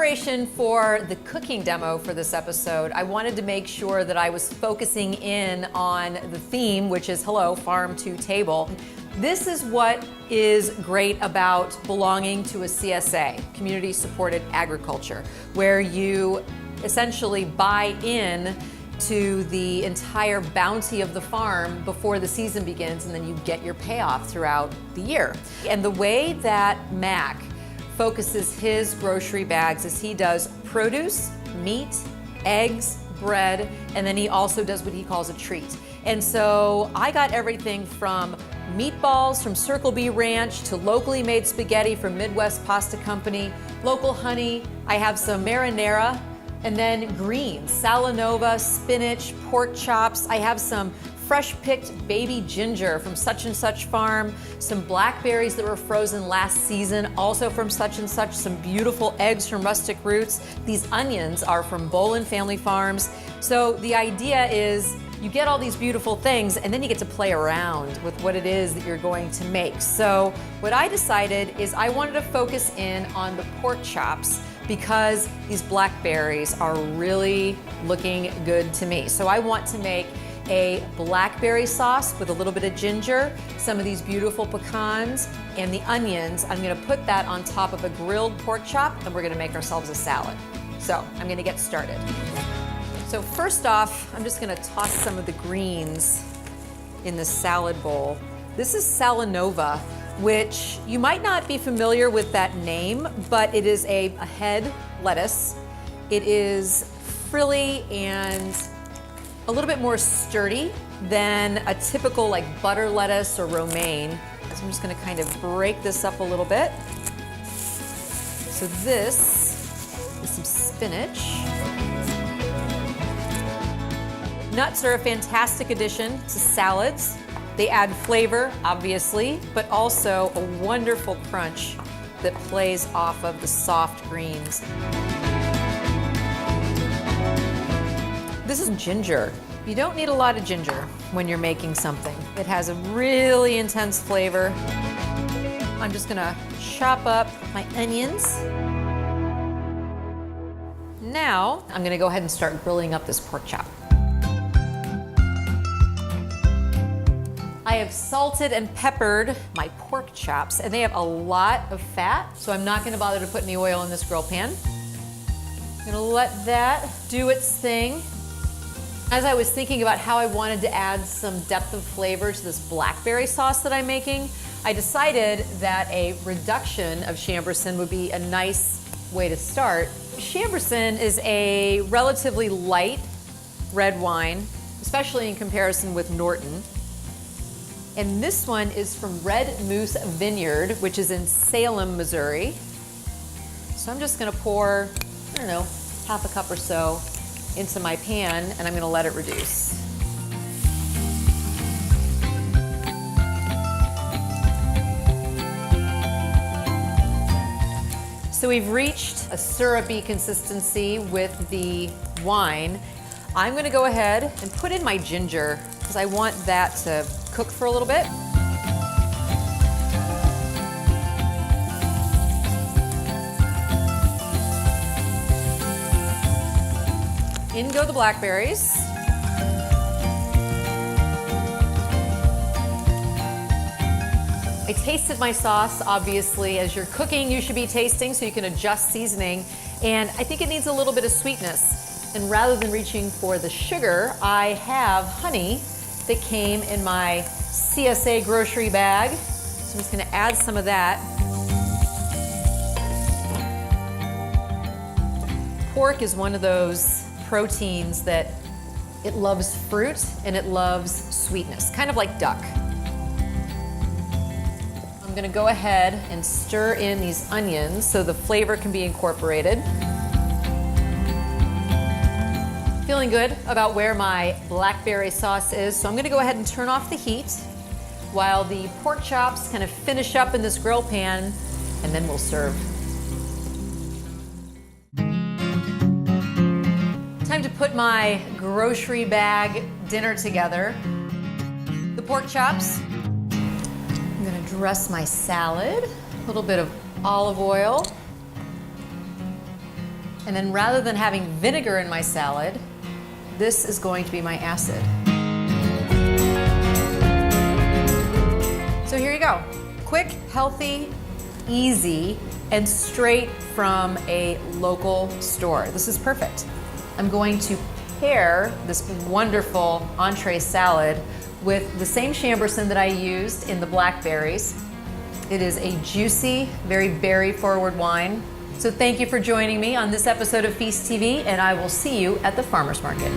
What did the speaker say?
preparation for the cooking demo for this episode, I wanted to make sure that I was focusing in on the theme, which is hello, farm to table. This is what is great about belonging to a CSA, community supported agriculture, where you essentially buy in to the entire bounty of the farm before the season begins, and then you get your payoff throughout the year. And the way that Mac focuses his grocery bags is he does produce, meat, eggs, bread, and then he also does what he calls a treat. And so I got everything from meatballs from Circle B Ranch to locally made spaghetti from Midwest Pasta Company, local honey, I have some marinara, and then greens, salanova, spinach, pork chops. I have some fresh picked baby ginger from such and such farm, some blackberries that were frozen last season, also from such and such, some beautiful eggs from Rustic Roots. These onions are from Bolin Family Farms. So the idea is you get all these beautiful things and then you get to play around with what it is that you're going to make. So what I decided is I wanted to focus in on the pork chops because these blackberries are really looking good to me. So I want to make a blackberry sauce with a little bit of ginger, some of these beautiful pecans, and the onions. I'm gonna put that on top of a grilled pork chop, and we're gonna make ourselves a salad. So I'm gonna get started. So first off, I'm just gonna toss some of the greens in the salad bowl. This is salanova, which you might not be familiar with that name, but it is a head lettuce. It is frilly and a little bit more sturdy than a typical like butter lettuce or romaine. So I'm just gonna kind of break this up a little bit. So this is some spinach. Nuts are a fantastic addition to salads. They add flavor, obviously, but also a wonderful crunch that plays off of the soft greens. This is ginger. You don't need a lot of ginger when you're making something. It has a really intense flavor. I'm just gonna chop up my onions. Now, I'm gonna go ahead and start grilling up this pork chop. I have salted and peppered my pork chops, and they have a lot of fat, so I'm not gonna bother to put any oil in this grill pan. I'm gonna let that do its thing. As I was thinking about how I wanted to add some depth of flavor to this blackberry sauce that I'm making, I decided that a reduction of Chambourcin would be a nice way to start. Chambourcin is a relatively light red wine, especially in comparison with Norton. And this one is from Red Moose Vineyard, which is in Salem, Missouri. So I'm just gonna pour, I don't know, half a cup or so into my pan, and I'm gonna let it reduce. So we've reached a syrupy consistency with the wine. I'm gonna go ahead and put in my ginger because I want that to cook for a little bit. In go the blackberries. I tasted my sauce, obviously. As you're cooking, you should be tasting so you can adjust seasoning. And I think it needs a little bit of sweetness. And rather than reaching for the sugar, I have honey that came in my CSA grocery bag. So I'm just gonna add some of that. Pork is one of those proteins that it loves fruit and it loves sweetness, kind of like duck. I'm gonna go ahead and stir in these onions so the flavor can be incorporated. Feeling good about where my blackberry sauce is, so I'm gonna go ahead and turn off the heat while the pork chops kind of finish up in this grill pan, and then we'll serve. Time to put my grocery bag dinner together. The pork chops. I'm gonna dress my salad, a little bit of olive oil. And then rather than having vinegar in my salad, this is going to be my acid. So here you go. Quick, healthy, easy, and straight from a local store. This is perfect. I'm going to pair this wonderful entree salad with the same chamberson that I used in the blackberries. It is a juicy, very berry-forward wine. So thank you for joining me on this episode of Feast TV, and I will see you at the farmer's market.